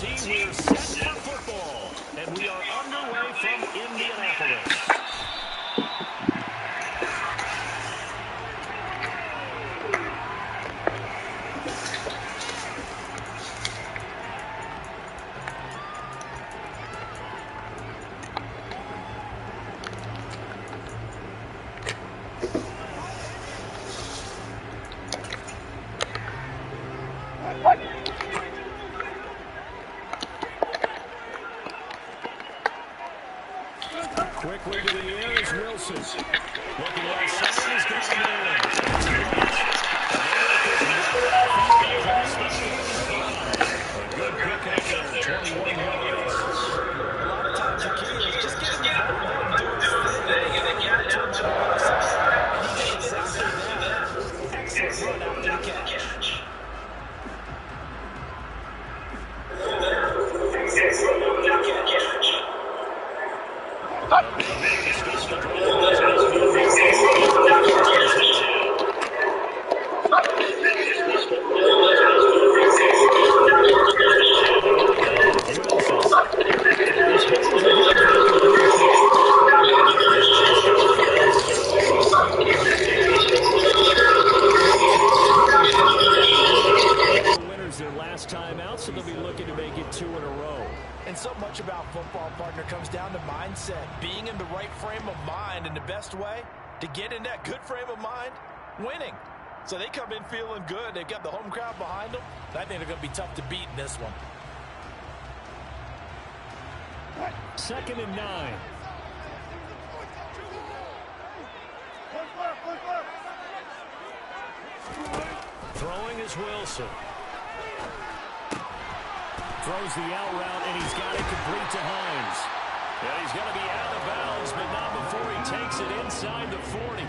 team, we're set for football. And we are underway from Indianapolis. Quickly to the air is Wilson. Looking left side, he's got him in. A good pick up there, 21 yards. A lot of times the key is just getting him out there and doing his thing, and then you have to turn on the right side. And he did exactly that. Excellent run after the catch. Their last time out, so they'll be looking to make it 2 in a row. And so much about football, partner, comes down to mindset. Being in the right frame of mind, and the best way to get in that good frame of mind, winning. So they come in feeling good. They've got the home crowd behind them. I think they're going to be tough to beat in this one. 2nd and 9. Throwing is Wilson. Throws the out route, and he's got it complete to Hines. And he's going to be out of bounds, but not before he takes it inside the 40.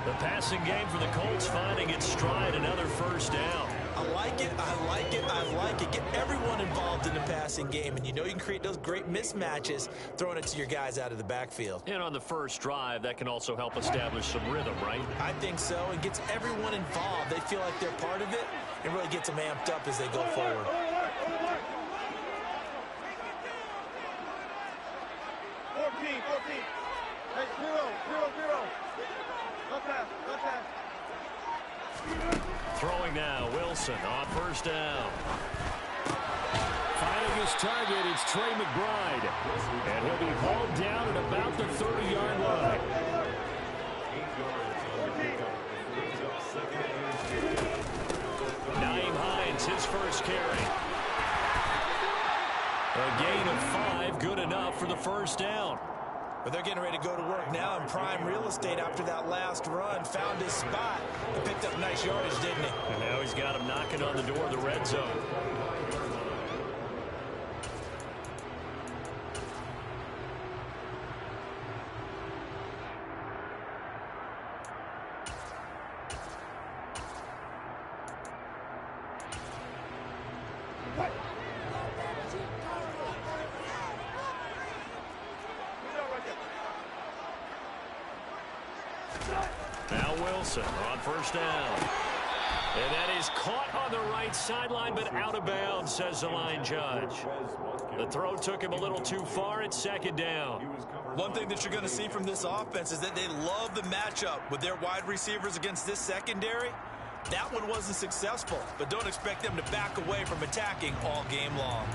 The passing game for the Colts finding its stride, another first down. I like it, I like it, I like it. Get everyone involved in the passing game, and you know you can create those great mismatches throwing it to your guys out of the backfield. And on the first drive, that can also help establish some rhythm, right? I think so. It gets everyone involved. They feel like they're part of it, and really gets them amped up as they go forward. 14. Hey, 0. Go pass. Throwing now, Wilson on first down. Finding his target is Trey McBride. And he'll be hauled down at about the 30-yard line. Naeem Hines, his first carry. A gain of 5, good enough for the first down. But they're getting ready to go to work now in prime real estate after that last run. Found his spot and picked up nice yardage, didn't he? And now he's got him knocking on the door of the red zone. Now Wilson on first down. And that is caught on the right sideline, but out of bounds, says the line judge. The throw took him a little too far. It's 2nd down. One thing that you're going to see from this offense is that they love the matchup with their wide receivers against this secondary. That one wasn't successful, but don't expect them to back away from attacking all game long.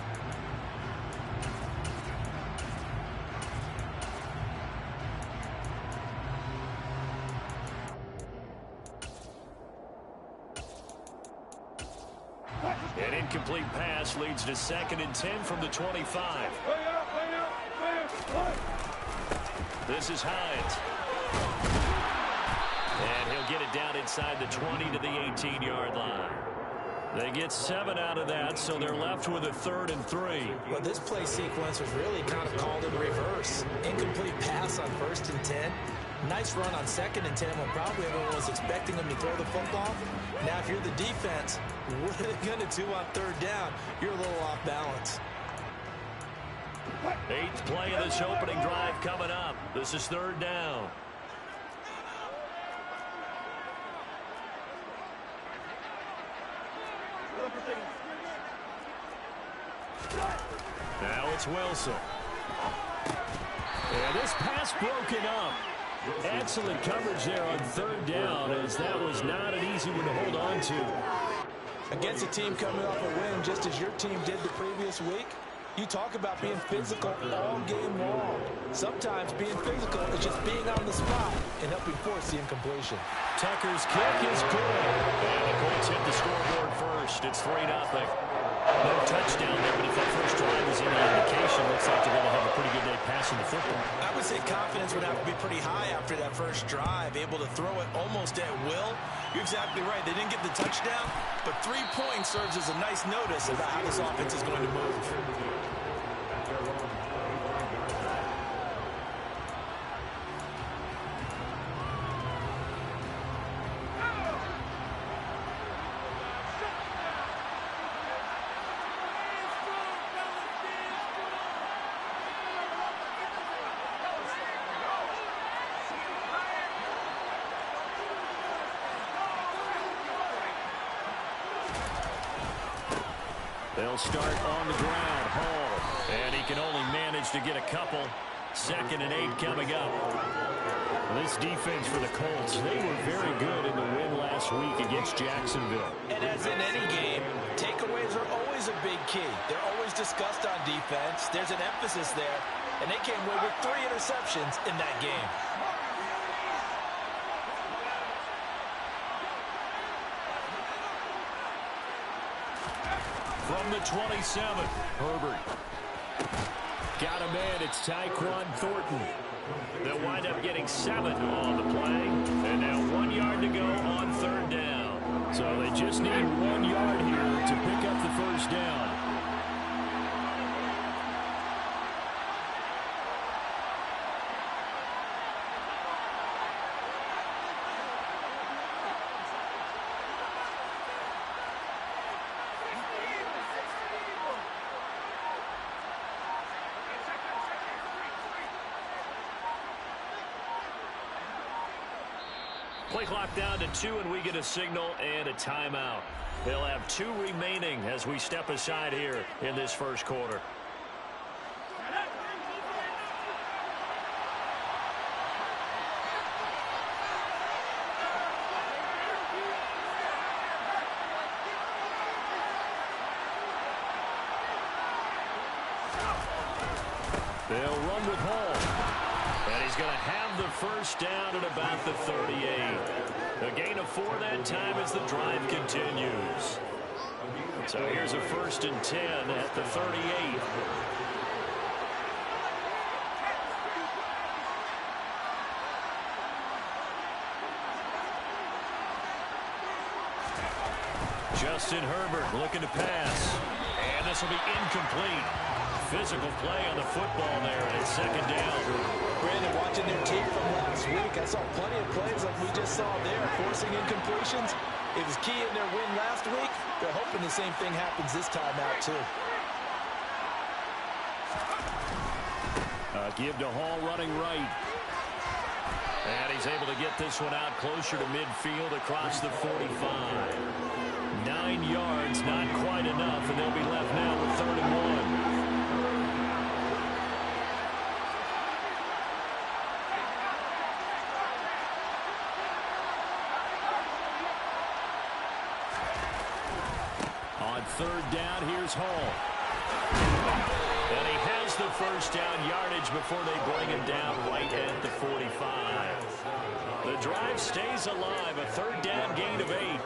An incomplete pass leads to 2nd and 10 from the 25. This is Hines. And he'll get it down inside the 20 to the 18-yard line. They get 7 out of that, so they're left with a 3rd and 3. Well, this play sequence was really kind of called in reverse. Incomplete pass on 1st and 10. Nice run on 2nd and 10 when probably everyone was expecting them to throw the football. Now, if you're the defense, what are they going to do on 3rd down? You're a little off balance. 8th play of this opening drive coming up. This is 3rd down. Now it's Wilson. And this pass broken up. Excellent coverage there on third down, as that was not an easy one to hold on to. Against a team coming off a win just as your team did the previous week, you talk about being physical all game long. Sometimes being physical is just being on the spot and helping force the incompletion. Tucker's kick is good. And the Colts hit the scoreboard first. It's 3-0. No touchdown there, but if that first drive is any indication, looks like they're going to have a pretty good day passing the football. I would say confidence would have to be pretty high after that first drive, able to throw it almost at will. You're exactly right. They didn't get the touchdown, but 3 points serves as a nice notice about how this offense is going to move. They'll start on the ground. Hall. And he can only manage to get a couple. 2nd and 8 coming up. This defense for the Colts, they were very good in the win last week against Jacksonville. And as in any game, takeaways are always a big key. They're always discussed on defense. There's an emphasis there. And they came away with 3 interceptions in that game. From the 27, Herbert. Got a man, it's Tyquan Thornton. They'll wind up getting 7 on the play. And now 1 yard to go on 3rd down. So they just need 1 yard here to pick up the first down. Play clock down to 2, and we get a signal and a timeout. They'll have 2 remaining as we step aside here in this first quarter. They'll run with Hall. And he's going to have the first down at about the 38. A gain of 4 that time as the drive continues. So here's a 1st and 10 at the 38. Justin Herbert looking to pass. And this will be incomplete. Physical play on the football there, and it's 2nd down. Brandon, watching their tape from last week, I saw plenty of plays like we just saw there, forcing incompletions. It was key in their win last week. They're hoping the same thing happens this time out, too. Give to Hall running right. And he's able to get this one out closer to midfield across the 45. 9 yards, not quite enough, and they'll be left now with 3rd and 1. On 3rd down, here's Hall. And he has the first down yardage before they bring him down right at the 45. The drive stays alive, a 3rd down gain of 8.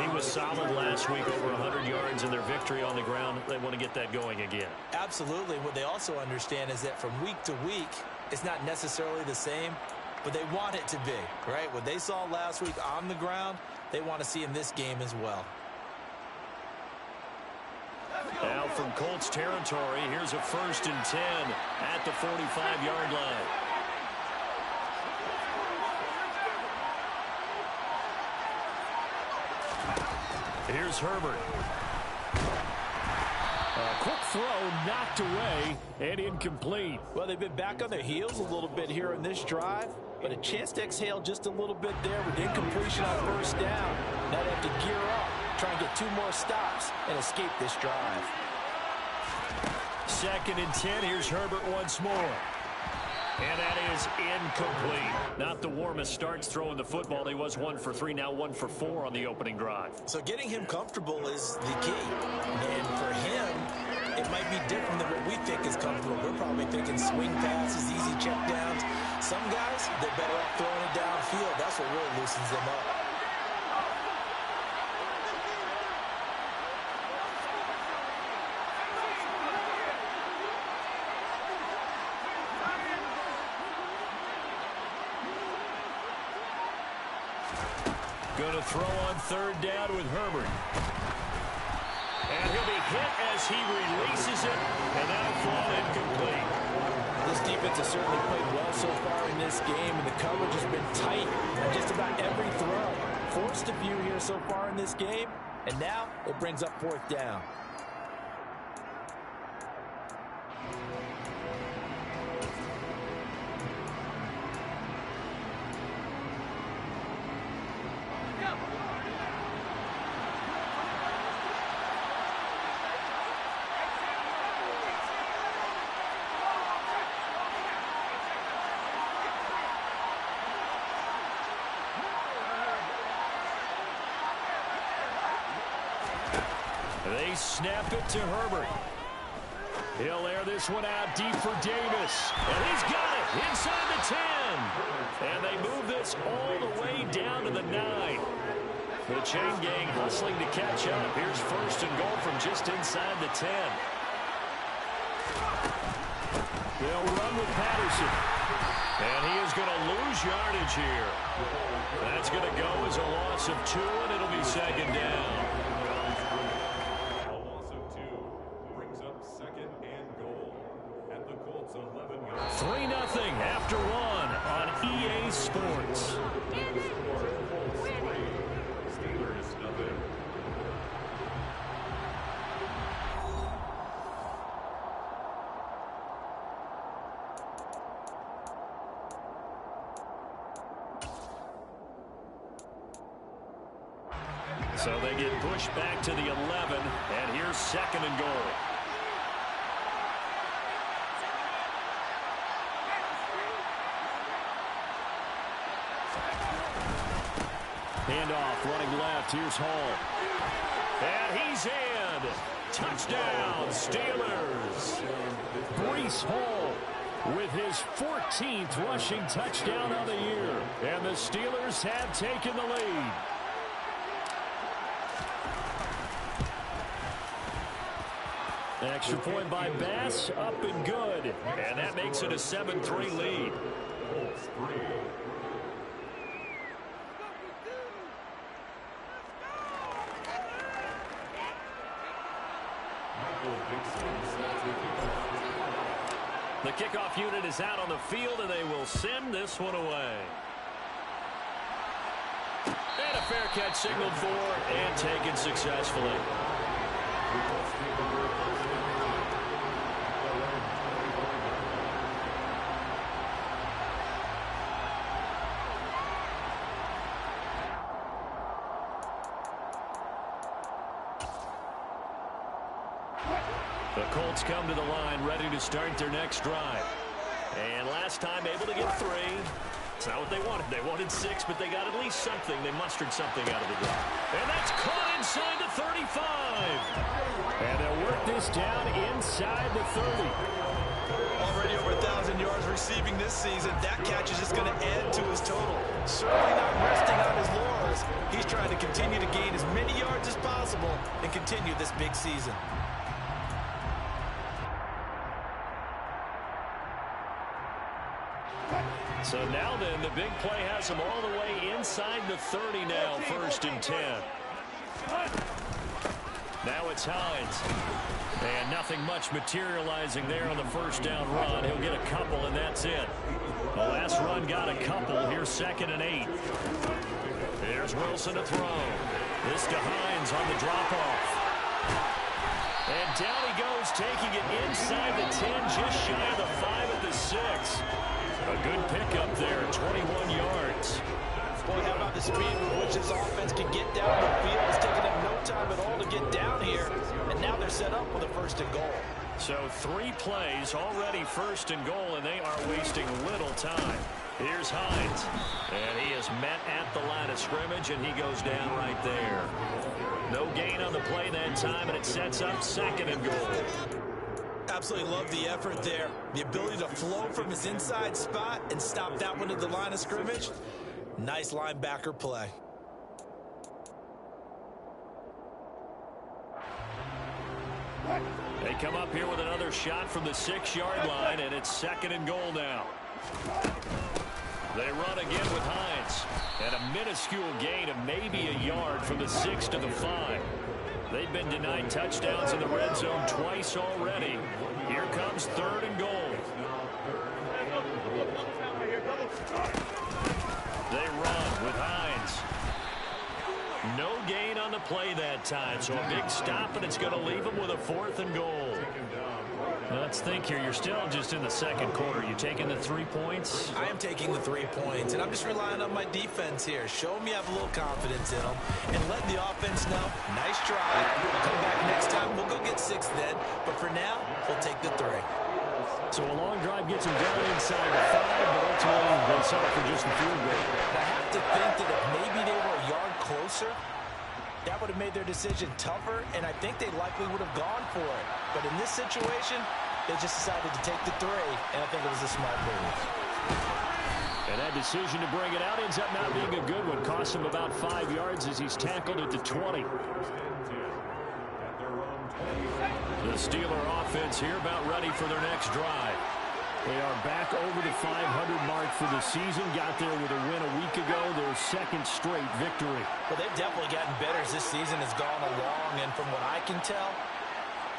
He was solid last week, over 100 yards in their victory on the ground. They want to get that going again. Absolutely. What they also understand is that from week to week, it's not necessarily the same, but they want it to be, right? What they saw last week on the ground, they want to see in this game as well. Now from Colts territory, here's a 1st and 10 at the 45-yard line. Here's Herbert. A quick throw knocked away and incomplete. Well, they've been back on their heels a little bit here in this drive, but a chance to exhale just a little bit there with incompletion on 1st down. Now they have to gear up, try and get 2 more stops and escape this drive. 2nd and 10. Here's Herbert once more. And that is incomplete. Not the warmest starts throwing the football. He was 1 for 3, now 1 for 4 on the opening drive. So getting him comfortable is the key. And for him, it might be different than what we think is comfortable. We're probably thinking swing passes, easy checkdowns. Some guys, they're better off throwing it downfield. That's what really loosens them up. Going to throw on 3rd down with Herbert. And he'll be hit as he releases it, and that'll fall incomplete. This defense has certainly played well so far in this game, and the coverage has been tight on just about every throw. Forced a few here so far in this game, and now it brings up 4th down. They snap it to Herbert. He'll air this one out deep for Davis. And he's got it inside the 10. And they move this all the way down to the 9. The chain gang hustling to catch up. Here's 1st and goal from just inside the 10. They'll run with Patterson. And he is going to lose yardage here. That's going to go as a loss of 2, and it'll be 2nd down. 3-0 after 1 on EA Sports. So they get pushed back to the 11, and here's 2nd and goal. Handoff running left. Here's Hall. And he's in. Touchdown, Steelers. Breece Hall with his 14th rushing touchdown of the year. And the Steelers have taken the lead. Extra point by Bass, up and good. And that makes it a 7-3 lead. The kickoff unit is out on the field, and they will send this one away. And a fair catch signaled for and taken successfully. The Colts come to the line ready to start their next drive. And last time able to get 3. It's not what they wanted. They wanted 6, but they got at least something. They mustered something out of the drive. And that's caught inside the 35. And they'll work this down inside the 30. Already over 1,000 yards receiving this season. That catch is just going to add to his total. Certainly not resting on his laurels. He's trying to continue to gain as many yards as possible and continue this big season. So now then, the big play has him all the way inside the 30 now, 1st and 10. Now it's Hines. And nothing much materializing there on the 1st down run. He'll get a couple, and that's it. The last run got a couple. Here's 2nd and 8. There's Wilson to throw. This to Hines on the drop-off. And down he goes, taking it inside the 10, just shy of the 5 at the 6. A good pickup there, 21 yards. Boy, how about the speed with which this offense can get down the field? It's taken them no time at all to get down here, and now they're set up with a 1st and goal. So 3 plays, already first and goal, and they are wasting little time. Here's Hines, and he is met at the line of scrimmage, and he goes down right there. No gain on the play that time, and it sets up 2nd and goal. Absolutely love the effort there. The ability to flow from his inside spot and stop that one at the line of scrimmage. Nice linebacker play. They come up here with another shot from the 6-yard line, and it's 2nd and goal now. They run again with Hines. And a minuscule gain of maybe a yard from the 6 to the 5. They've been denied touchdowns in the red zone twice already. Here comes 3rd and goal. They run with Hines. No gain on the play that time, so a big stop, and it's going to leave them with a 4th and goal. Let's think here. You're still just in the 2nd quarter. You taking the 3 points? I am taking the 3 points, and I'm just relying on my defense here. Show me I have a little confidence in them, and let the offense know, nice try. We'll come back next time. We'll go get 6 then, but for now, we'll take the 3. So a long drive gets them down inside the 5, but ultimately they settle for just the field goal. I have to think that if maybe they were a yard closer, that would have made their decision tougher, and I think they likely would have gone for it. But in this situation, they just decided to take the 3, and I think it was a smart move. And that decision to bring it out ends up not being a good one. Cost him about 5 yards as he's tackled at the 20. The Steeler offense here about ready for their next drive. They are back over the 500 mark for the season. Got there with a win a week ago, their 2nd straight victory. Well, they've definitely gotten better as this season has gone along, and from what I can tell,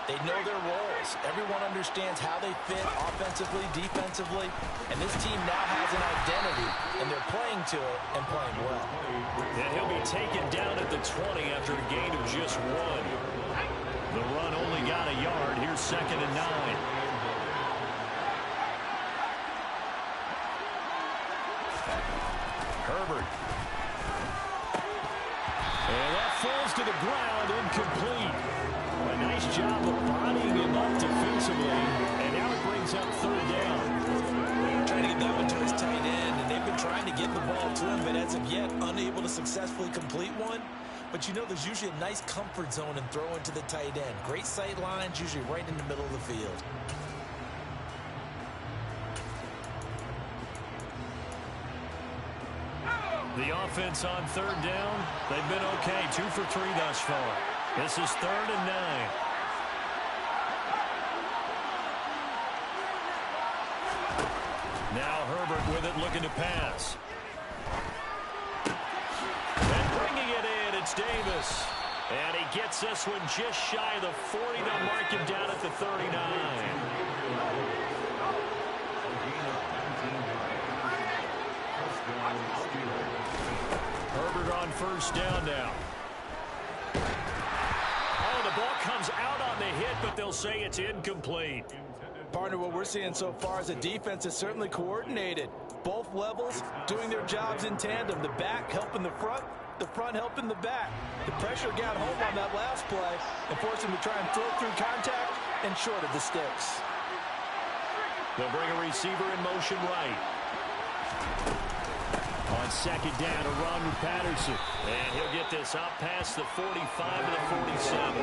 they know their roles. Everyone understands how they fit offensively, defensively, and this team now has an identity, and they're playing to it and playing well. And he'll be taken down at the 20 after a gain of just 1. The run only got a yard. Here's 2nd and 9. Herbert. And that falls to the ground, incomplete. A nice job of bodying him up defensively, and now it brings up 3rd down. Trying to get that one to his tight end, and they've been trying to get the ball to him, but as of yet, unable to successfully complete one. But you know there's usually a nice comfort zone in throwing to the tight end. Great sight lines, usually right in the middle of the field. The offense on 3rd down, they've been okay. 2 for 3 thus far. This is 3rd and 9. Now Herbert with it, looking to pass. And bringing it in, it's Davis. And he gets this one just shy of the 40. They'll mark him down at the 39. Herbert on 1st down now. Oh, the ball comes out on the hit, but they'll say it's incomplete. Partner, what we're seeing so far is the defense is certainly coordinated. Both levels doing their jobs in tandem. The back helping the front helping the back. The pressure got home on that last play and forced him to try and throw through contact and short of the sticks. They'll bring a receiver in motion right. On 2nd down, a run with Patterson. And he'll get this out past the 45 to the 47.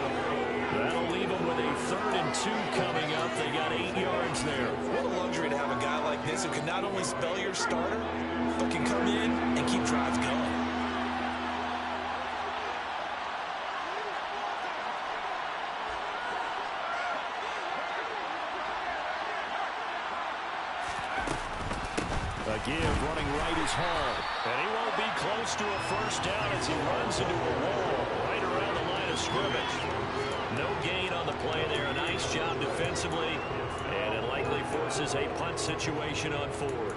That'll leave them with a 3rd and 2 coming up. They got 8 yards there. What a luxury to have a guy like this who can not only spell your starter, but can come in and keep drives going. Give running right is Hall. And he won't be close to a 1st down as he runs into a wall right around the line of scrimmage. No gain on the play there. A nice job defensively. And it likely forces a punt situation on 4th.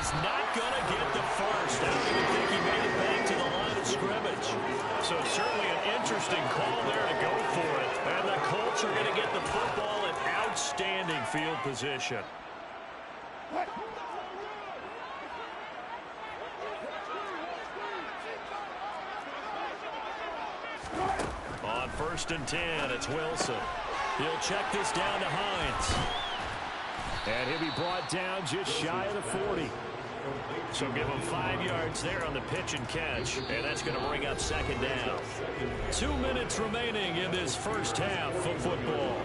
he's not going to get the first. I don't even think he made it back to the line of scrimmage. So certainly an interesting call there to go for it. And the Colts are going to get the football in outstanding field position. On 1st and 10, it's Wilson. He'll check this down to Hines. And he'll be brought down just shy of the 40. So give him 5 yards there on the pitch and catch. And that's going to bring up 2nd down. 2 minutes remaining in this first half of football.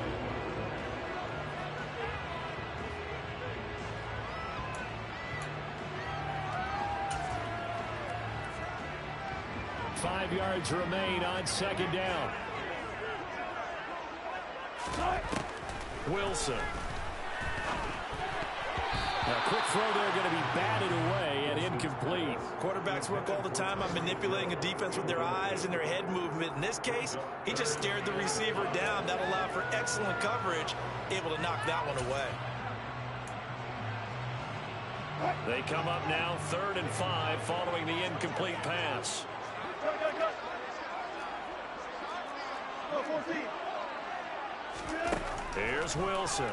Five yards remain on 2nd down. Wilson. A quick throw there going to be batted away and incomplete. Quarterbacks work all the time on manipulating a defense with their eyes and their head movement. In this case, he just stared the receiver down. That allowed for excellent coverage, able to knock that one away. They come up now 3rd and 5 following the incomplete pass. Go, 14. Here's Wilson.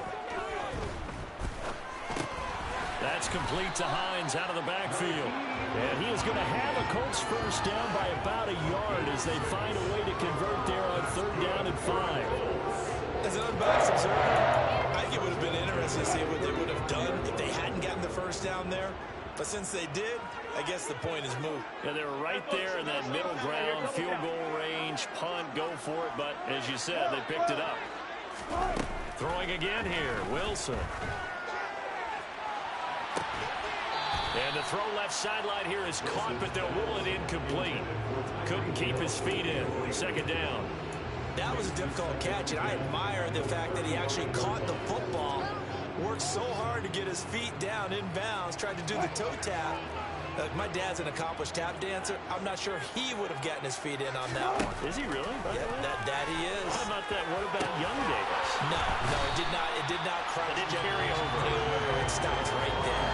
That's complete to Hines out of the backfield. And he is going to have a Colts first down by about a yard as they find a way to convert there on 3rd down and 5. As an unbiased observer, I think it would have been interesting to see what they would have done if they hadn't gotten the first down there. But since they did, I guess the point is moot. Yeah, they were right there in that middle ground, field goal range, punt, go for it. But as you said, they picked it up. Throwing again here, Wilson. And the throw left sideline here is caught, but they'll rule it incomplete. Couldn't keep his feet in. 2nd down. That was a difficult catch, and I admire the fact that he actually caught the football, worked so hard to get his feet down in bounds, tried to do the toe tap. My dad's an accomplished tap dancer. I'm not sure he would have gotten his feet in on that one. Is he really? Yeah, that he is. How about that? What about young Davis? No, it did not cross. It didn't carry over. It stops right there.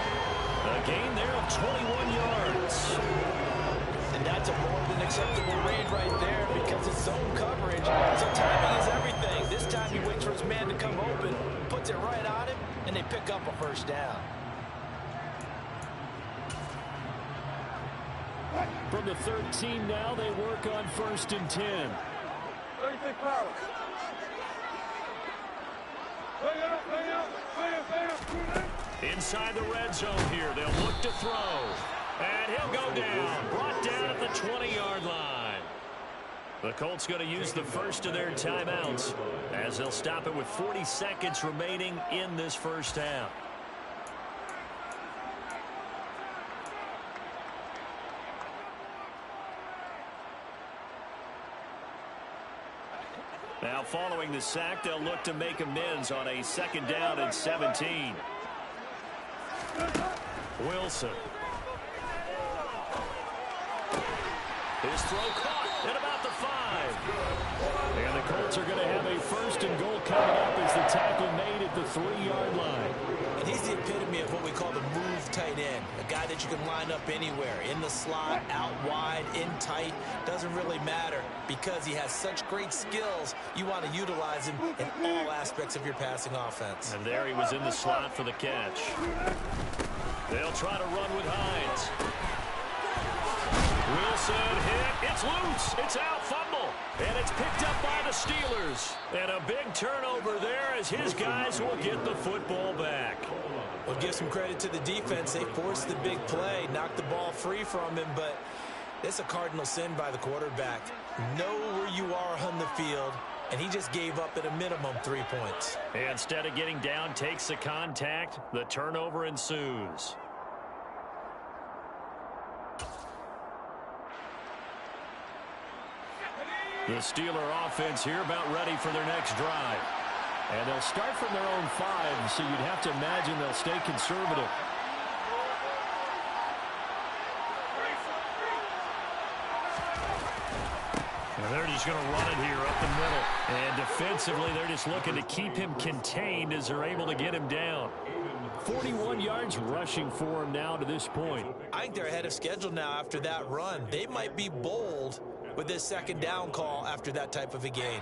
A gain there of 21 yards. And that's a more than acceptable read right there because it's zone coverage. So timing is everything. This time he waits for his man to come open, puts it right on him, and they pick up a first down. From the 13 now, they work on 1st and 10. 36 power. Inside the red zone here, they'll look to throw. And he'll go down, brought down at the 20-yard line. The Colts going to use the first of their timeouts as they'll stop it with 40 seconds remaining in this first half. Now following the sack, they'll look to make amends on a 2nd down and 17. Wilson. His throw caught at about the 5. And the Colts are going to have a 1st and goal coming up as the tackle made at the 3-yard line. And he's the epitome of what we call the move tight end. A guy that you can line up anywhere. In the slot, out wide, in tight. Doesn't really matter because he has such great skills. You want to utilize him in all aspects of your passing offense. And there he was in the slot for the catch. They'll try to run with Hines. Wilson hit. It's loose. It's out. Fumble. And it's picked up by the Steelers. And a big turnover there as his guys will get the football back. Well, give some credit to the defense. They forced the big play, knocked the ball free from him, but it's a cardinal sin by the quarterback. Know where you are on the field, and he just gave up at a minimum 3 points. Instead of getting down, takes the contact. The turnover ensues. The Steeler offense here about ready for their next drive. And they'll start from their own 5, so you'd have to imagine they'll stay conservative. And they're just going to run it here up the middle. And defensively, they're just looking to keep him contained as they're able to get him down. 41 yards rushing for him now to this point. I think they're ahead of schedule now after that run. They might be bold with this second down call after that type of a gain.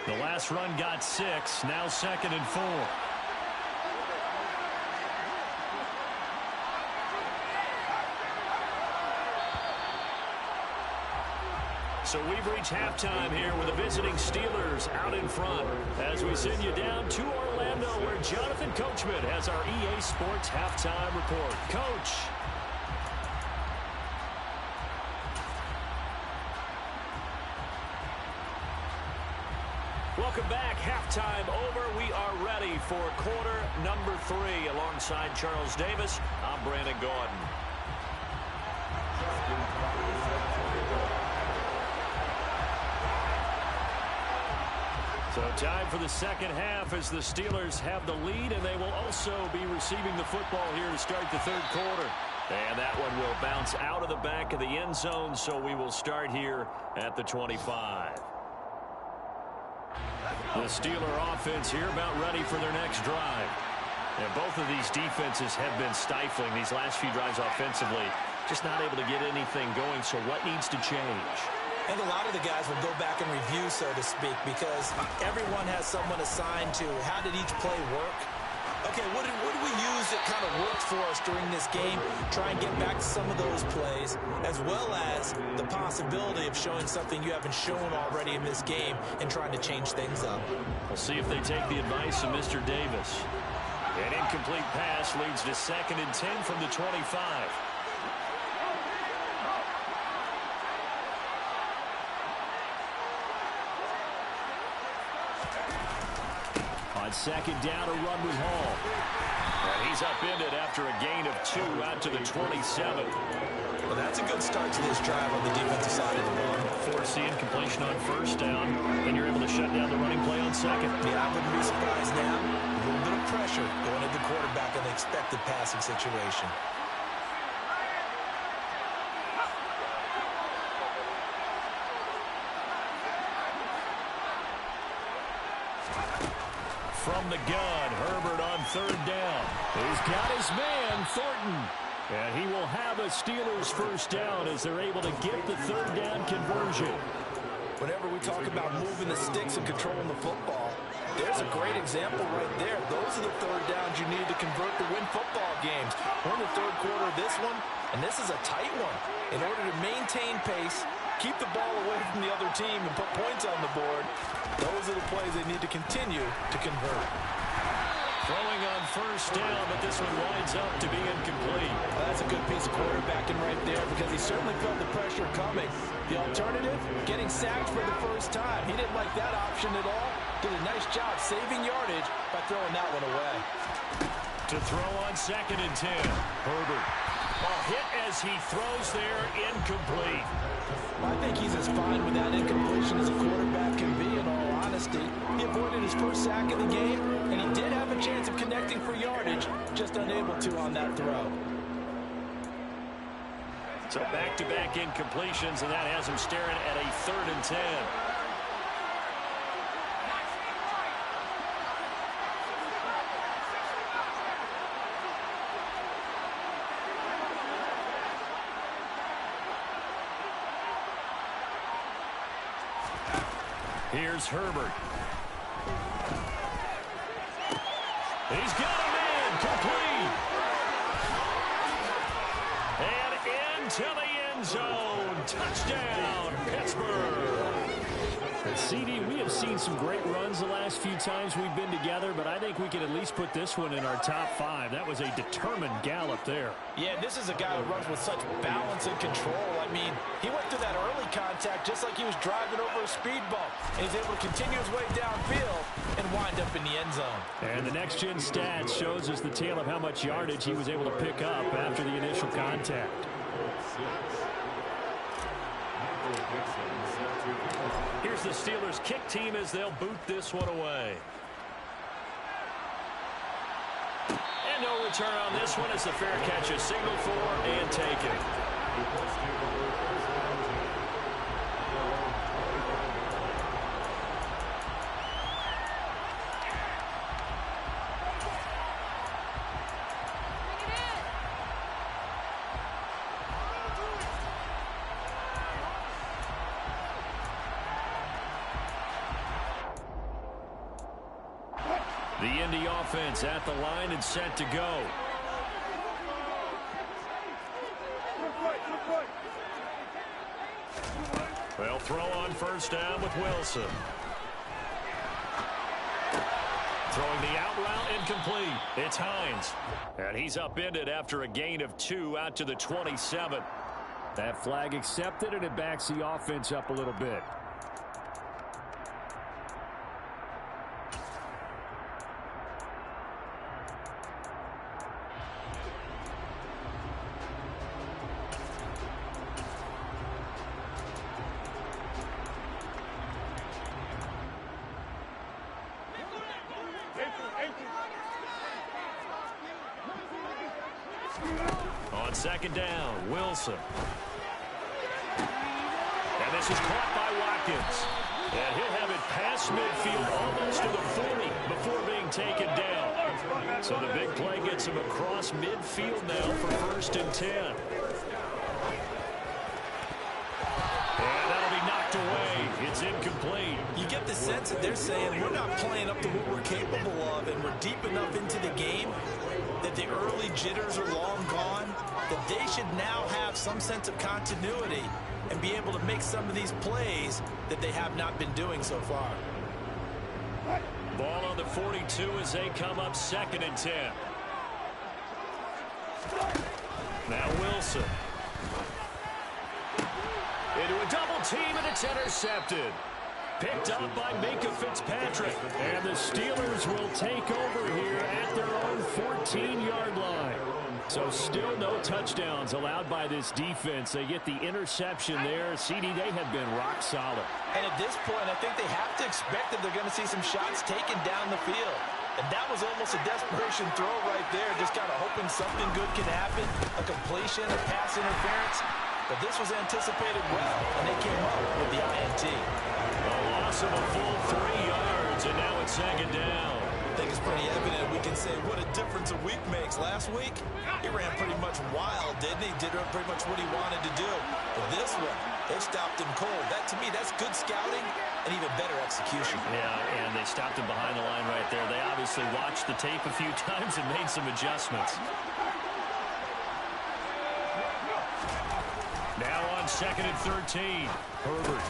The last run got 6, now 2nd and 4. So we've reached halftime here with the visiting Steelers out in front as we send you down to Orlando where Jonathan Coachman has our EA Sports halftime report. Coach. Welcome back. Halftime over. We are ready for quarter number 3 alongside Charles Davis. I'm Brandon Gordon. So time for the second half as the Steelers have the lead, and they will also be receiving the football here to start the third quarter. And that one will bounce out of the back of the end zone, so we will start here at the 25. The Steeler offense here about ready for their next drive. And both of these defenses have been stifling these last few drives offensively. Just not able to get anything going, so what needs to change? I think a lot of the guys will go back and review, so to speak, because everyone has someone assigned to how did each play work. Okay, what did we use that kind of worked for us during this game? Try and get back to some of those plays, as well as the possibility of showing something you haven't shown already in this game and trying to change things up. We'll see if they take the advice of Mr. Davis. An incomplete pass leads to 2nd and 10 from the 25. On second down, a run with Hall. And he's upended after a gain of 2 out to the 27. Well, that's a good start to this drive on the defensive side of the ball. Force the incompletion on first down. Then you're able to shut down the running play on second. Yeah, I wouldn't be surprised now. A little bit of pressure going at the quarterback in the expected passing situation. From the gun, Herbert on third down. He's got his man, Thornton. And he will have a Steelers first down as they're able to get the third down conversion. Whenever we talk about moving the sticks and controlling the football, there's a great example right there. Those are the third downs you need to convert to win football games. We're in the third quarter of this one, and this is a tight one. In order to maintain pace, keep the ball away from the other team, and put points on the board, those are the plays they need to continue to convert. Throwing on first down, but this one winds up to be incomplete. Well, that's a good piece of quarterbacking right there because he certainly felt the pressure coming. The alternative, getting sacked for the first time. He didn't like that option at all. Did a nice job saving yardage by throwing that one away. To throw on 2nd and 10. Herbert. A hit as he throws there, incomplete. I think he's as fine with that incompletion as a quarterback can be, in all honesty. He avoided his first sack of the game, and he did have a chance of connecting for yardage, just unable to on that throw. So back-to-back incompletions, and that has him staring at a 3rd and 10. Here's Herbert. He's got a man, complete. And into the end zone. Touchdown, Pittsburgh. CD, we have seen some great runs the last few times we've been together, but I think we can at least put this one in our top 5. That was a determined gallop there. Yeah, this is a guy who runs with such balance and control. I mean, he went through that early contact just like he was driving over a speed bump. And he's able to continue his way downfield and wind up in the end zone. And the next-gen stats shows us the tale of how much yardage he was able to pick up after the initial contact. Here's the Steelers kick team as they'll boot this one away. And no return on this one as the fair catch is signaled for and taken. The Indy offense at the line and set to go. They'll throw on first down with Wilson. Throwing the out route incomplete. It's Hines. And he's upended after a gain of 2 out to the 27. That flag accepted, and it backs the offense up a little bit. On second down, Wilson. And this is caught by Watkins. And he'll have it past midfield almost to the 40 before being taken down. So the big play gets him across midfield now for 1st and 10. And that'll be knocked away. It's incomplete. You get the sense that they're saying we're not playing up to what we're capable of, and we're deep enough into the game that the early jitters are long gone, that they should now have some sense of continuity and be able to make some of these plays that they have not been doing so far. Ball on the 42 as they come up 2nd and 10. Now Wilson. Into a double team, and it's intercepted. Picked up by Minka Fitzpatrick. And the Steelers will take over here at their own 14-yard line. So still no touchdowns allowed by this defense. They get the interception there. CD, they have been rock solid. And at this point, I think they have to expect that they're going to see some shots taken down the field. And that was almost a desperation throw right there. Just kind of hoping something good can happen. A completion, a pass interference. But this was anticipated well, and they came up with the INT. A loss of a full 3 yards, and now it's 2nd down. I think it's pretty evident. We can say what a difference a week makes. Last week, he ran pretty much wild, didn't he? Did pretty much what he wanted to do. But this one, they stopped him cold. That, to me, that's good scouting and even better execution. Yeah, and they stopped him behind the line right there. They obviously watched the tape a few times and made some adjustments. Now on 2nd and 13. Herbert.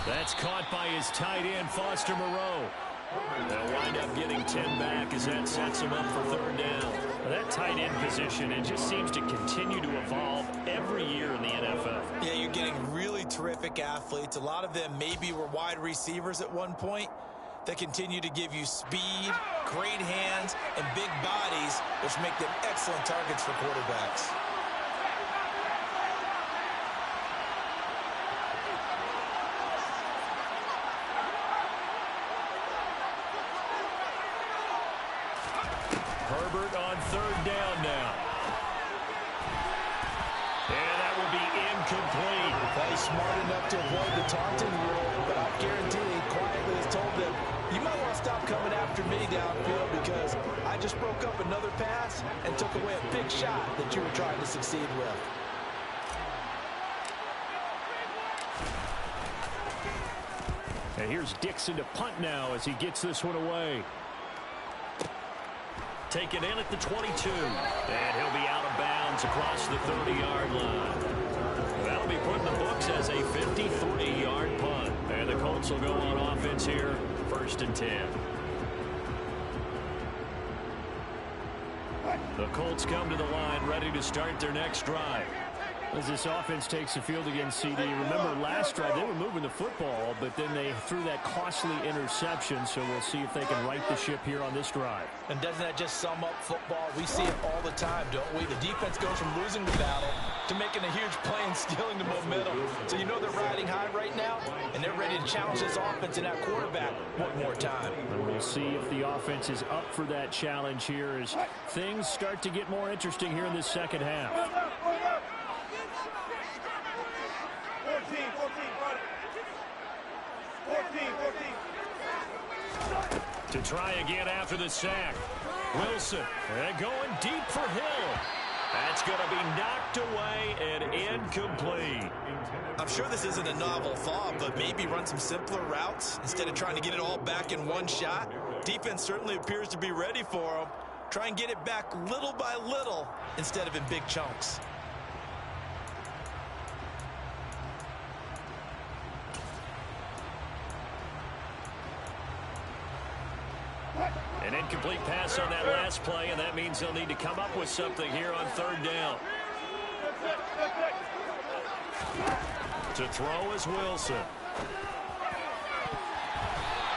That's caught by his tight end, Foster Moreau. They'll wind up getting 10 back as that sets him up for 3rd down. That tight end position, it just seems to continue to evolve every year in the NFL. Yeah, you're getting really terrific athletes. A lot of them maybe were wide receivers at one point. They continue to give you speed, great hands, and big bodies, which make them excellent targets for quarterbacks. Herbert on 3rd down now. And that will be incomplete. He's smart enough to avoid the taunting rule, but I guarantee he quietly has told them, you might want to stop coming after me downfield because I just broke up another pass and took away a big shot that you were trying to succeed with. And here's Dixon to punt now as he gets this one away. Taken in at the 22. And he'll be out of bounds across the 30-yard line. That'll be put in the books as a 53-yard punt. And the Colts will go on offense here, 1st and 10. The Colts come to the line ready to start their next drive. As this offense takes the field against CD, remember last drive they were moving the football, but then they threw that costly interception, so we'll see if they can right the ship here on this drive. And doesn't that just sum up football? We see it all the time, don't we? The defense goes from losing the battle to making a huge play and stealing the momentum. So you know they're riding high right now, and they're ready to challenge this offense and that quarterback one more time. And we'll see if the offense is up for that challenge here as things start to get more interesting here in this second half. 14. To try again after the sack. Wilson, and going deep for Hill. That's going to be knocked away and incomplete. I'm sure this isn't a novel thought, but maybe run some simpler routes instead of trying to get it all back in one shot. Defense certainly appears to be ready for him. Try and get it back little by little instead of in big chunks. An incomplete pass on that last play, and that means they'll need to come up with something here on third down. To throw is Wilson.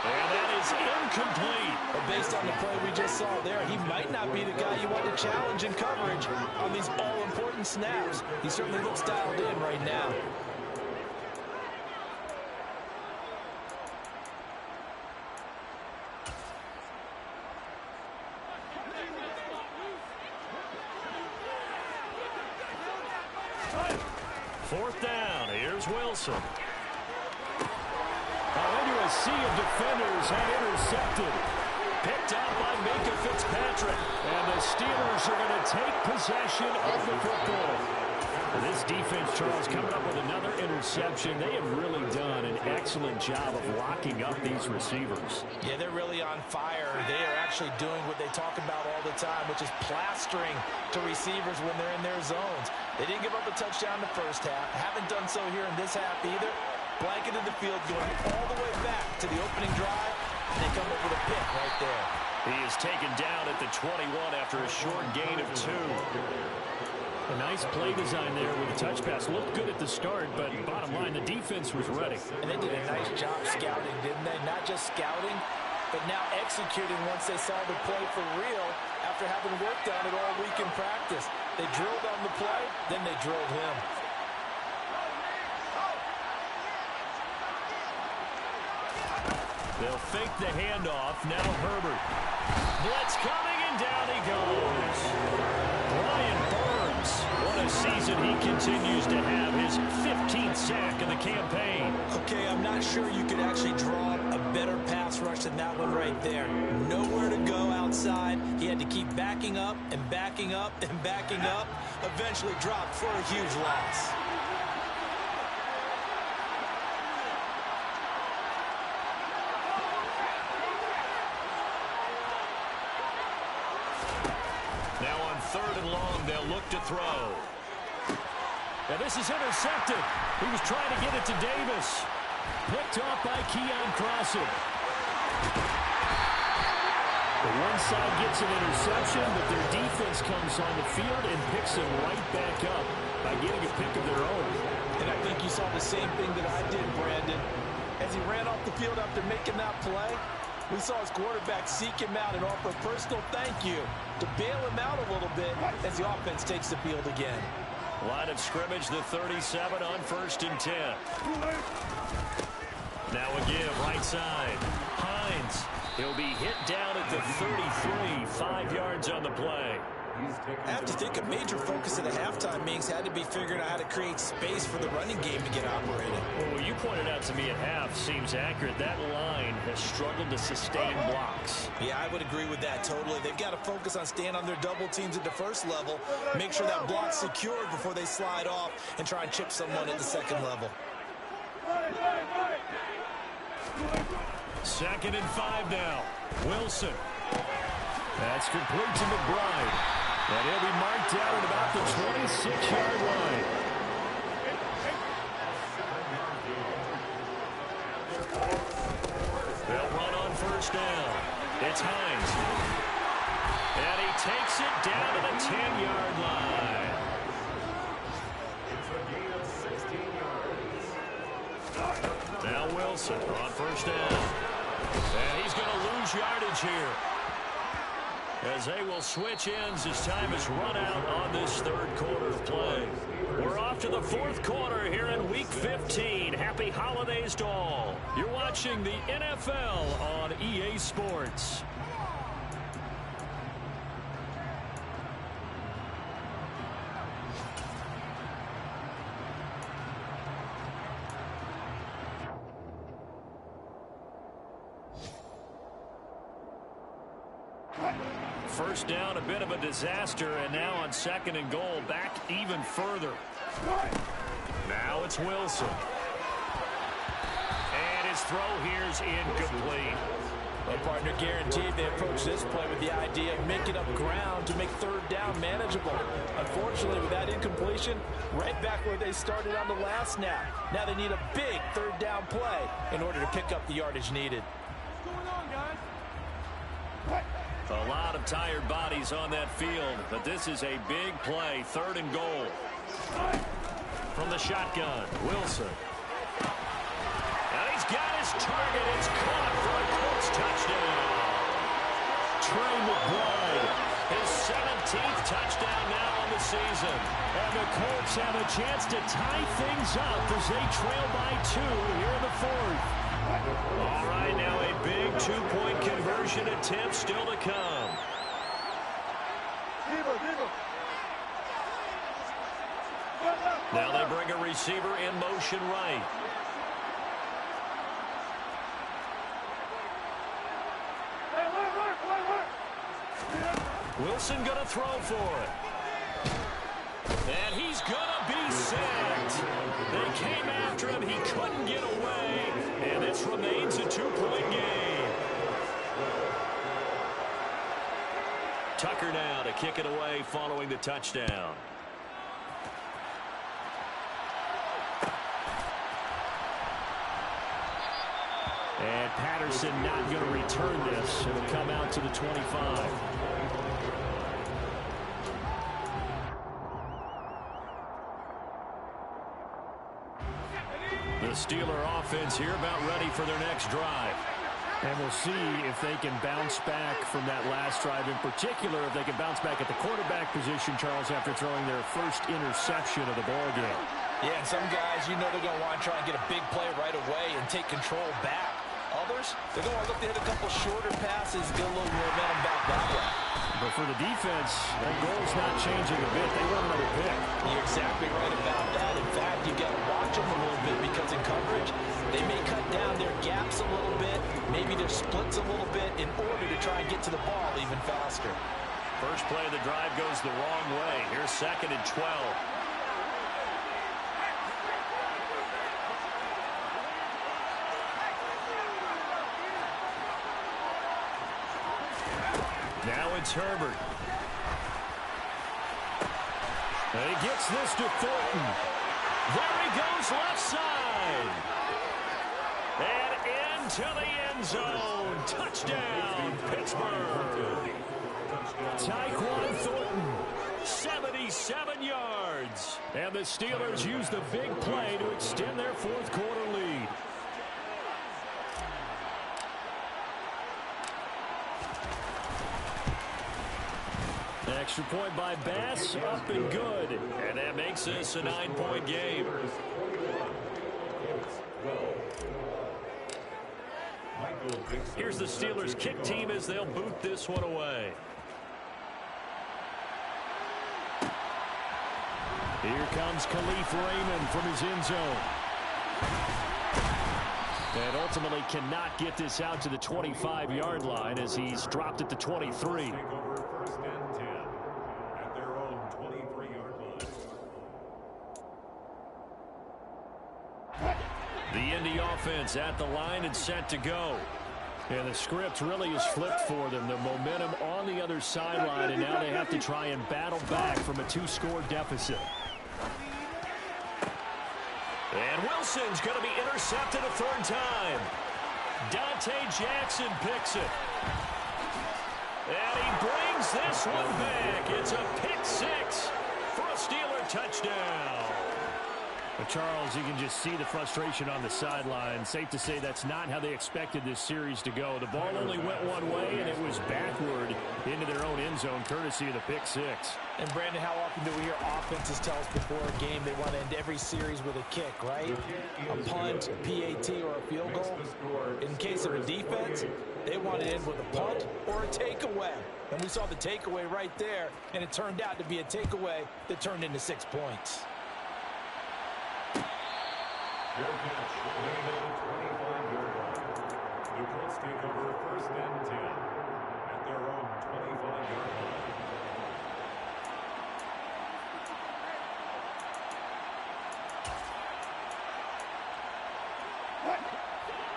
And that is incomplete. But based on the play we just saw there, he might not be the guy you want to challenge in coverage on these all-important snaps. He certainly looks dialed in right now. Fourth down. Here's Wilson. Into a sea of defenders and intercepted. Picked up by Minka Fitzpatrick. And the Steelers are going to take possession of the football. This defense, Charles, coming up with another interception. They have really done an excellent job of locking up these receivers. Yeah, they're really on fire. They are actually doing what they talk about all the time, which is plastering to receivers when they're in their zones. They didn't give up a touchdown in the first half. Haven't done so here in this half either. Blanketed the field, going all the way back to the opening drive, and they come up with a pick right there. He is taken down at the 21 after a short gain of 2. A nice play design there with a touch pass. Looked good at the start, but bottom line, the defense was ready. And they did a nice job scouting, didn't they? Not just scouting, but now executing once they saw the play for real after having worked on it all week in practice. They drilled on the play, then they drilled him. They'll fake the handoff. Now Herbert. Blitz coming, and down he goes. Brian Burns. What a season he continues to have. His 15th sack of the campaign. Okay, I'm not sure you could actually draw a better pass rush than that one right there. Nowhere to go outside. He had to keep backing up and backing up and backing up. Eventually dropped for a huge loss. Now on third and long, they'll look to throw. And this is intercepted. He was trying to get it to Davis. Picked off by Keon Crossing. The one side gets an interception, but their defense comes on the field and picks them right back up by getting a pick of their own. And I think you saw the same thing that I did, Brandon. As he ran off the field after making that play, we saw his quarterback seek him out and offer a personal thank you to bail him out a little bit as the offense takes the field again. Line of scrimmage, the 37 on 1st and 10. Now a give, right side. Hines. He'll be hit down at the 33, 5 yards on the play. I have to think a major focus of the halftime meetings had to be figuring out how to create space for the running game to get operated. Well, what you pointed out to me at half seems accurate. That line has struggled to sustain blocks. Yeah, I would agree with that totally. They've got to focus on staying on their double teams at the first level, make sure that block's secured before they slide off and try and chip someone at the second level. 2nd and 5 now. Wilson. That's complete to McBride. And he'll be marked out at about the 26-yard line. They'll run on 1st down. It's Hines. And he takes it down to the 10-yard line. Now Wilson on 1st down. And he's going to lose yardage here, as they will switch ends as time is run out on this 3rd quarter of play. We're off to the 4th quarter here in Week 15. Happy holidays to all. You're watching the NFL on EA Sports. First down, a bit of a disaster, and now on 2nd and goal, back even further. Now it's Wilson. And his throw here is incomplete. Well, partner, guaranteed they approach this play with the idea of making up ground to make third down manageable. Unfortunately, with that incompletion, right back where they started on the last snap. Now they need a big third down play in order to pick up the yardage needed. What's going on, guys? A lot of tired bodies on that field, but this is a big play, 3rd and goal. From the shotgun, Wilson. And he's got his target. It's caught for a Colts touchdown. Trey McBride, his 17th touchdown now on the season. And the Colts have a chance to tie things up as they trail by 2 here in the 4th. All right, now a big 2-point conversion attempt still to come. Now they bring a receiver in motion right. Wilson going to throw for it. And he's going to be sacked. They came after him. He couldn't get away. And this remains a 2-point game. Tucker now to kick it away following the touchdown. And Patterson not going to return this. It'll come out to the 25. The Steeler offense here about ready for their next drive. And we'll see if they can bounce back from that last drive. In particular, if they can bounce back at the quarterback position, Charles, after throwing their first interception of the ball game. Yeah, and some guys, you know they're going to want to try and get a big play right away and take control back. Others, they're going to look to hit a couple shorter passes, get a little momentum back that way. But for the defense, that goal's not changing a bit. They want another pick. You're exactly right about that. In fact, you've got to watch them a little bit because in coverage, they may cut down their gaps a little bit, maybe their splits a little bit in order to try and get to the ball even faster. First play of the drive goes the wrong way. Here's 2nd and 12. Now it's Herbert. And he gets this to Thornton. There he goes left side. And into the end zone. Touchdown, Pittsburgh. Tyquan Thornton, 77 yards. And the Steelers use the big play to extend their 4th quarter lead. Extra point by Bass, up and good. And that makes this a 9-point game. Here's the Steelers kick team as they'll boot this one away. Here comes Khalif Raymond from his end zone. And ultimately cannot get this out to the 25-yard line as he's dropped at the 23. The Indy offense at the line and set to go. And the script really is flipped for them. The momentum on the other sideline, and now they have to try and battle back from a 2-score deficit. And Wilson's going to be intercepted a 3rd time. Dante Jackson picks it. And he brings this one back. It's a pick 6 for a Steeler touchdown. But Charles, you can just see the frustration on the sideline. Safe to say that's not how they expected this series to go. The ball only went one way, and it was backward into their own end zone, courtesy of the pick 6. And, Brandon, how often do we hear offenses tell us before a game they want to end every series with a kick, right? A punt, a PAT, or a field goal. In case of a defense, they want to end with a punt or a takeaway. And we saw the takeaway right there, and it turned out to be a takeaway that turned into 6 points. Fair catch, laying on the 25-yard line. The Colts take over 1st and 10 at their own 25-yard line.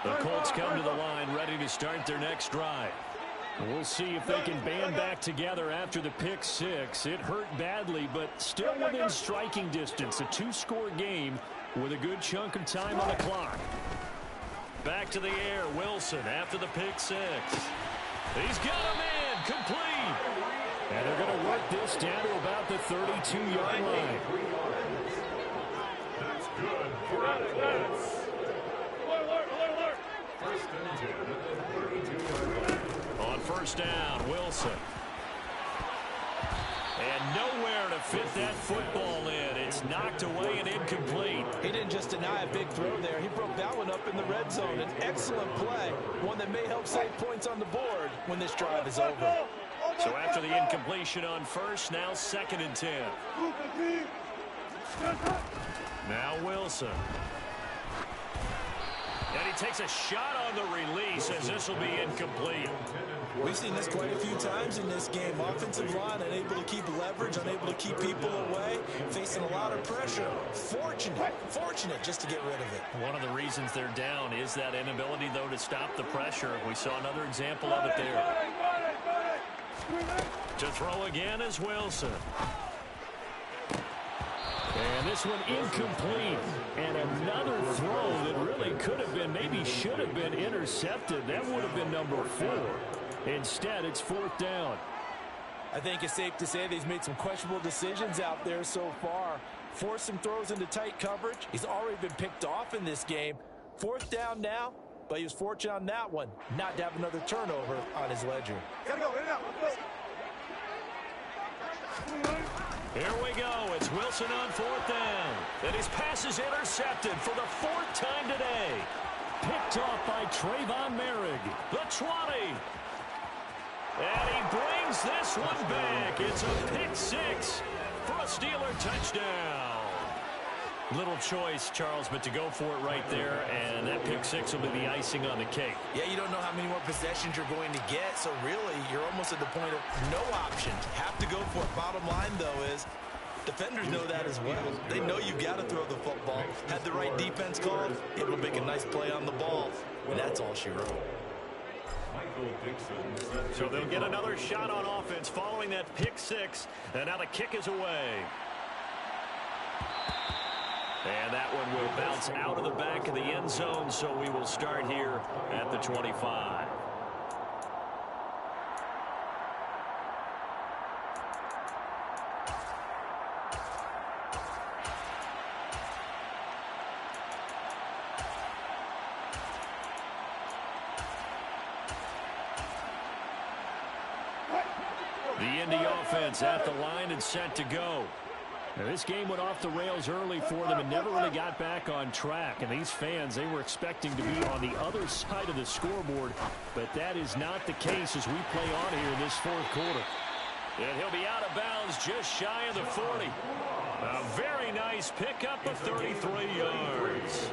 The Colts come to the line ready to start their next drive. We'll see if they can band back together after the pick six. It hurt badly, but still within striking distance. A two-score game with a good chunk of time on the clock. Back to the air, Wilson after the pick six. He's got him in, complete. And they're going to work this down to about the 32-yard line. That's good for Alex. First and 10 at the 32-yard line. On first down, Wilson. And nowhere to fit that football in. It's knocked away and incomplete. He didn't just deny a big throw there. He broke that one up in the red zone. An excellent play. One that may help save points on the board when this drive is over. So after the incompletion on first, now second and 10. Now Wilson. And he takes a shot on the release as this will be incomplete. We've seen this quite a few times in this game. Offensive line unable to keep leverage, unable to keep people away, facing a lot of pressure. Fortunate just to get rid of it. One of the reasons they're down is that inability, though, to stop the pressure. We saw another example of it there. To throw again is Wilson. And this one incomplete. And another throw that really could have been, maybe should have been intercepted. That would have been number 4. Instead, it's fourth down. I think it's safe to say that he's made some questionable decisions out there so far. Forced some throws into tight coverage. He's already been picked off in this game. Fourth down now, but he was fortunate on that one not to have another turnover on his ledger. Gotta go, Here we go. It's Wilson on fourth down. And his pass is intercepted for the 4th time today. Picked off by Trayvon Merrick. The 20. And he brings this one back. It's a pick six for a Steeler touchdown. Little choice, Charles, but to go for it right there, and that pick six will be the icing on the cake. Yeah, you don't know how many more possessions you're going to get, so really you're almost at the point of no options. Have to go for it. Bottom line, though, is defenders know that as well. They know you've got to throw the football. Had the right defense called, able to make a nice play on the ball. When that's all she wrote. So they'll get another shot on offense following that pick six, and now the kick is away. And that one will bounce out of the back of the end zone, so we will start here at the 25. The Indy offense at the line and set to go. Now, this game went off the rails early for them and never really got back on track. And these fans, they were expecting to be on the other side of the scoreboard. But that is not the case as we play on here in this fourth quarter. And he'll be out of bounds just shy of the 40. A very nice pickup of 33 yards.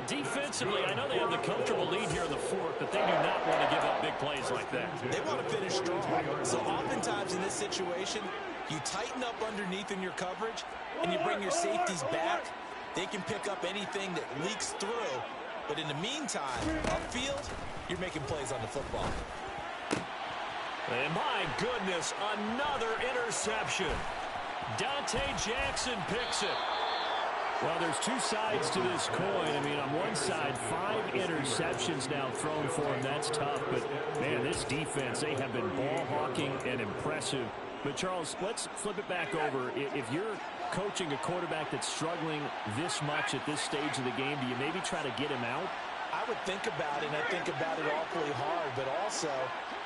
Defensively, I know they have the comfortable lead here in the fourth, but they do not want to give up big plays like that. They want to finish strong. So oftentimes in this situation, you tighten up underneath in your coverage, and you bring your safeties back. They can pick up anything that leaks through. But in the meantime, upfield, you're making plays on the football. And my goodness, another interception. Dante Jackson picks it. Well, there's two sides to this coin. I mean, on one side, 5 interceptions now thrown for him. That's tough. But, man, this defense, they have been ball hawking and impressive. But, Charles, let's flip it back over. If you're coaching a quarterback that's struggling this much at this stage of the game, do you maybe try to get him out? I would think about it, and I think about it awfully hard. But also,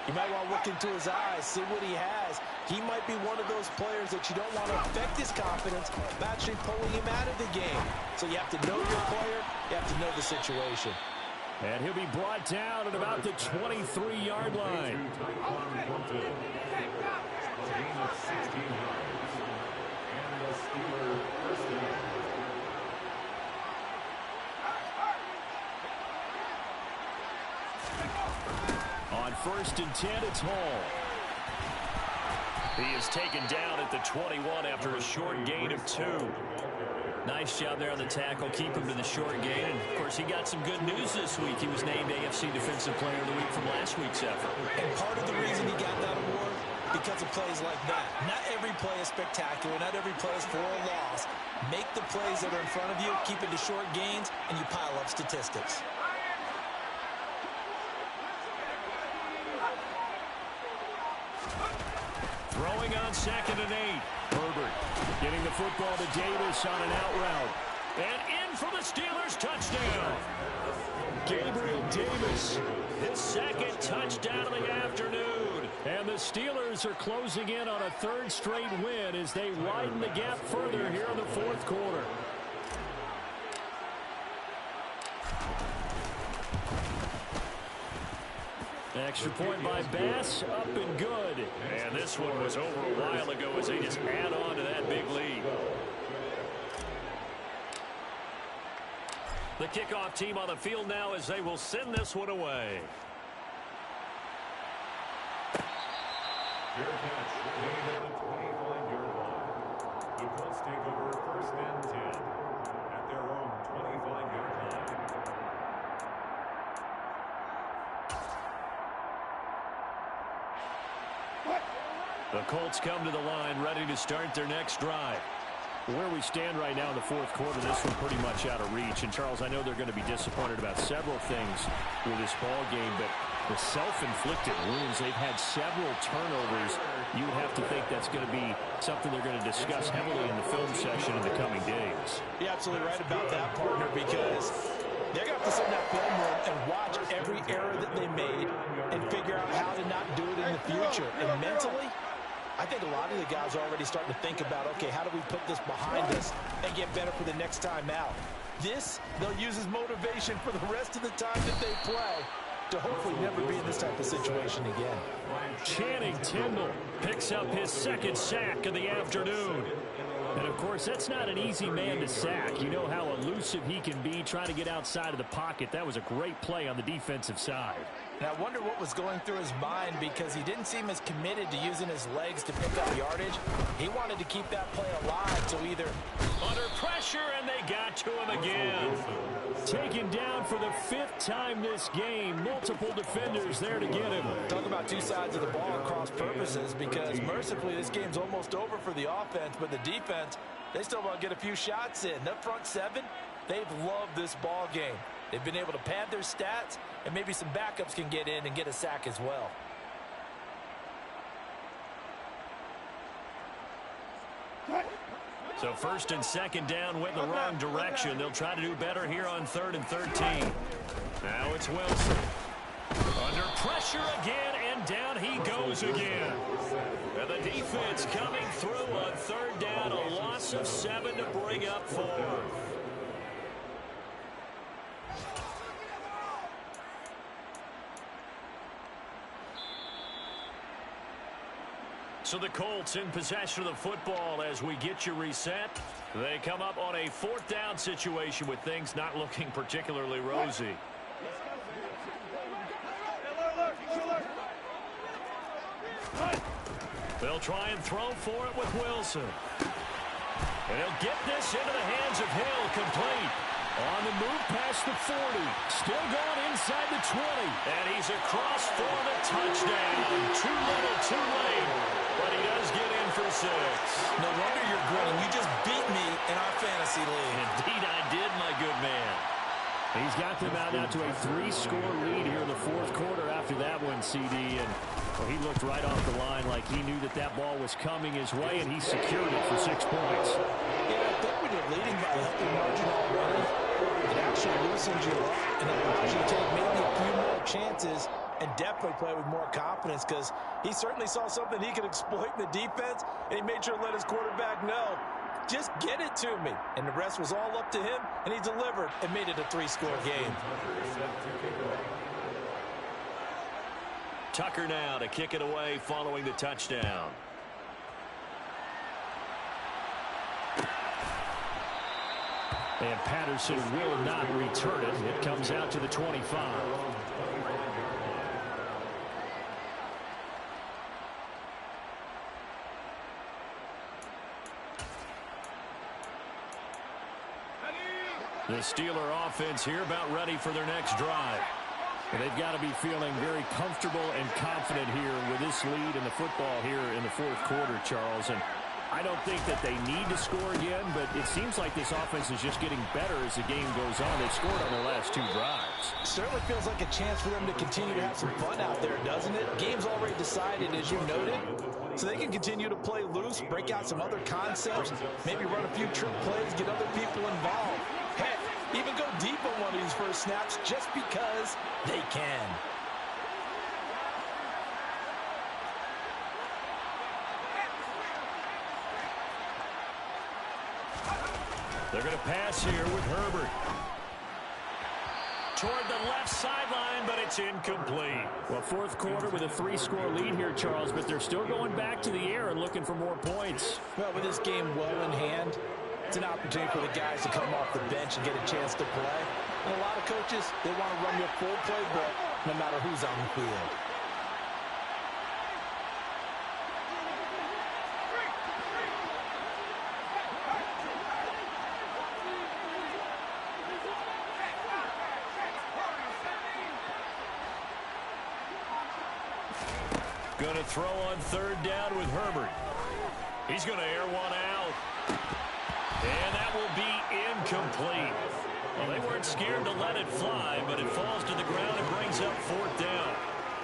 you might want to look into his eyes, see what he has. He might be one of those players that you don't want to affect his confidence by actually pulling him out of the game. So you have to know your player. You have to know the situation. And he'll be brought down at about the 23-yard line. On first and 10, it's Hall. He is taken down at the 21 after a short gain of 2. Nice job there on the tackle. Keep him to the short gain. And, of course, he got some good news this week. He was named AFC Defensive Player of the Week from last week's effort. And part of the reason he got that award, because of plays like that. Not every play is spectacular. Not every play is for a loss. Make the plays that are in front of you, keep it to short gains, and you pile up statistics. Throwing on 2nd and 8. Herbert getting the football to Davis on an out route. And in for the Steelers, touchdown. Gabriel Davis, his 2nd touchdown of the afternoon. And the Steelers are closing in on a 3rd straight win as they widen the gap further here in the 4th quarter. Extra point by Bass, up and good. And this one was over a while ago as they just add on to that big lead. The kickoff team on the field now as they will send this one away. Fair catch, made at the 25-yard line. The Colts take over 1st and 10 at their own 25-yard line. The Colts come to the line ready to start their next drive. Where we stand right now in the 4th quarter, this one pretty much out of reach. And, Charles, I know they're going to be disappointed about several things with this ball game, but the self-inflicted wounds, they've had several turnovers. You have to think that's going to be something they're going to discuss heavily in the film session in the coming days. You're absolutely right about that, partner, because they're going to have to sit in that film room and watch every error that they made and figure out how to not do it in the future. And mentally, I think a lot of the guys are already starting to think about, okay, how do we put this behind us and get better for the next time out? This, they'll use as motivation for the rest of the time that they play to hopefully never be in this type of situation again. Channing Tindall picks up his 2nd sack of the afternoon. And, of course, that's not an easy man to sack. You know how elusive he can be trying to get outside of the pocket. That was a great play on the defensive side. And I wonder what was going through his mind, because he didn't seem as committed to using his legs to pick up yardage. He wanted to keep that play alive, so either under pressure, and they got to him again. Taken down for the 5th time this game. Multiple defenders there to get him. Talk about two sides of the ball at cross purposes, because mercifully this game's almost over for the offense, but the defense, they still want to get a few shots in. That front 7, they've loved this ball game. They've been able to pad their stats, and maybe some backups can get in and get a sack as well. So 1st and 2nd down went in the wrong direction. They'll try to do better here on 3rd and 13. Now it's Wilson. Under pressure again, and down he goes again. And the defense coming through on 3rd down. A loss of 7 to bring up 4th. So the Colts in possession of the football as we get you reset. They come up on a 4th down situation with things not looking particularly rosy. They'll try and throw for it with Wilson. And he'll get this into the hands of Hill, complete. On the move past the 40. Still going inside the 20. And he's across for the touchdown. Too little, too late. But he does get in for 6. No wonder you're grinning. You just beat me in our fantasy league. Indeed I did, my good man. He's got them out now to a 3-score lead here in the 4th quarter after that one, CD. And well, he looked right off the line like he knew that that ball was coming his way, and he secured it for 6 points. Yeah, I think when you're leading by a healthy margin already, it actually loosens you up and allows you to take maybe a few more chances and definitely play with more confidence, because he certainly saw something he could exploit in the defense, and he made sure to let his quarterback know, just get it to me. And the rest was all up to him, and he delivered and made it a 3-score game. Tucker now to kick it away following the touchdown. And Patterson will not return it. It comes out to the 25. The Steeler offense here about ready for their next drive. And they've got to be feeling very comfortable and confident here with this lead in the football here in the fourth quarter, Charles. And I don't think that they need to score again, but it seems like this offense is just getting better as the game goes on. They've scored on their last 2 drives. Certainly feels like a chance for them to continue to have some fun out there, doesn't it? Game's already decided, as you noted, so they can continue to play loose, break out some other concepts, maybe run a few trick plays, get other people involved. Heck, even go deep on one of these first snaps just because they can. They're going to pass here with Herbert. Toward the left sideline, but it's incomplete. Well, fourth quarter with a 3-score lead here, Charles, but they're still going back to the air and looking for more points. Well, with this game well in hand, it's an opportunity for the guys to come off the bench and get a chance to play. And a lot of coaches, they want to run their full playbook no matter who's on the field. Going to throw on third down with Herbert. He's going to air one out. And that will be incomplete. Well, they weren't scared to let it fly, but it falls to the ground and brings up fourth down.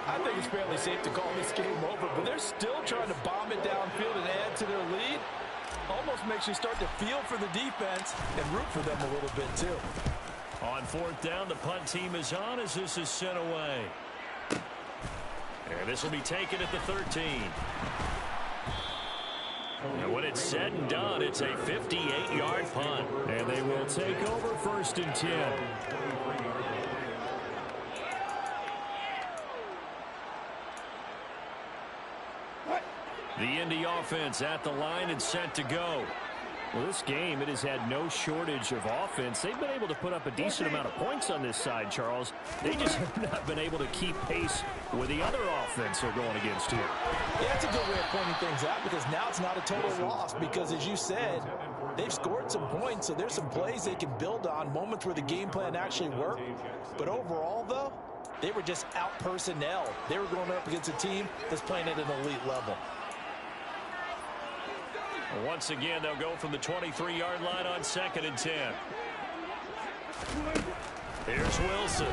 I think it's fairly safe to call this game over, but they're still trying to bomb it downfield and add to their lead. Almost makes you start to feel for the defense and root for them a little bit, too. On fourth down, the punt team is on as this is sent away. And this will be taken at the 13. And when it's said and done, it's a 58-yard punt. And they will take over first and 10. The Indy offense at the line and set to go. Well, this game, it has had no shortage of offense. They've been able to put up a decent amount of points on this side, Charles. They just have not been able to keep pace with the other offense they're going against here. Yeah, that's a good way of pointing things out because now it's not a total loss because, as you said, they've scored some points, so there's some plays they can build on, moments where the game plan actually worked. But overall, though, they were just out-personnel. They were going up against a team that's playing at an elite level. Once again, they'll go from the 23-yard line on second and 10. Here's Wilson.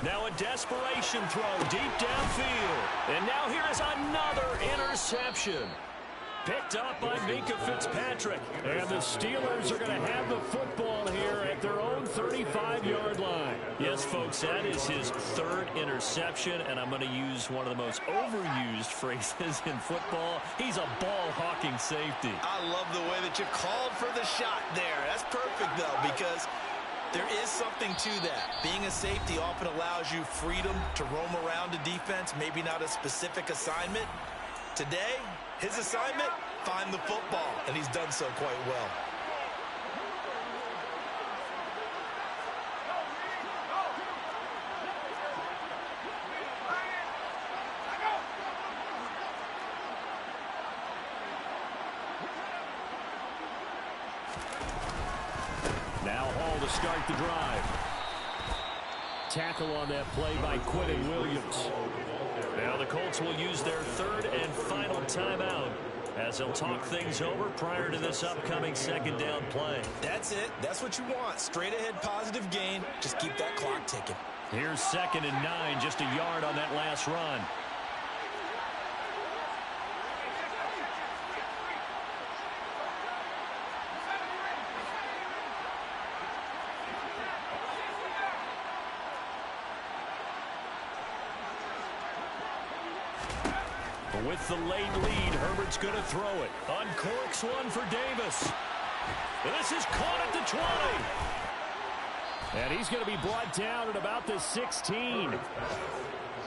Now a desperation throw deep downfield. And now here is another interception. Picked up by Minkah Fitzpatrick. And the Steelers are going to have the football here at their own 35-yard line. Yes, folks, that is his third interception, and I'm going to use one of the most overused phrases in football. He's a ball-hawking safety. I love the way that you called for the shot there. That's perfect, though, because there is something to that. Being a safety often allows you freedom to roam around the defense, maybe not a specific assignment. Today, his assignment, find the football, and he's done so quite well. Now Hall to start the drive. Tackle on that play by Quinton Williams. Now the Colts will use their third and final timeout as they'll talk things over prior to this upcoming second down play. That's it. That's what you want. Straight ahead positive gain. Just keep that clock ticking. Here's second and 9, just a yard on that last run. With the late lead, Herbert's going to throw it. Uncorks one for Davis. And this is caught at the 20. And he's going to be brought down at about the 16.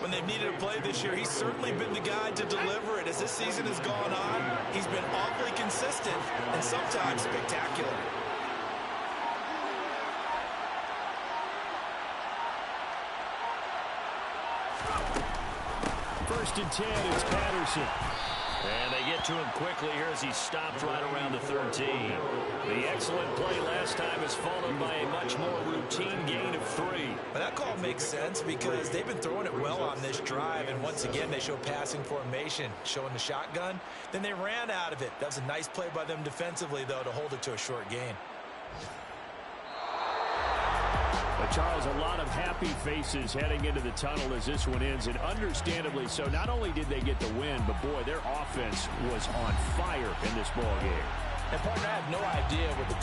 When they've needed a play this year, he's certainly been the guy to deliver it. As this season has gone on, he's been awfully consistent and sometimes spectacular. First and 10, it's Patterson. And they get to him quickly here as he stopped right around the 13. The excellent play last time is followed by a much more routine gain of 3. But that call makes sense because they've been throwing it well on this drive, and once again they show passing formation, showing the shotgun. Then they ran out of it. That was a nice play by them defensively, though, to hold it to a short gain. But Charles, a lot of happy faces heading into the tunnel as this one ends, and understandably so. Not only did they get the win, but boy, their offense was on fire in this ball game. And partner, I have no idea what the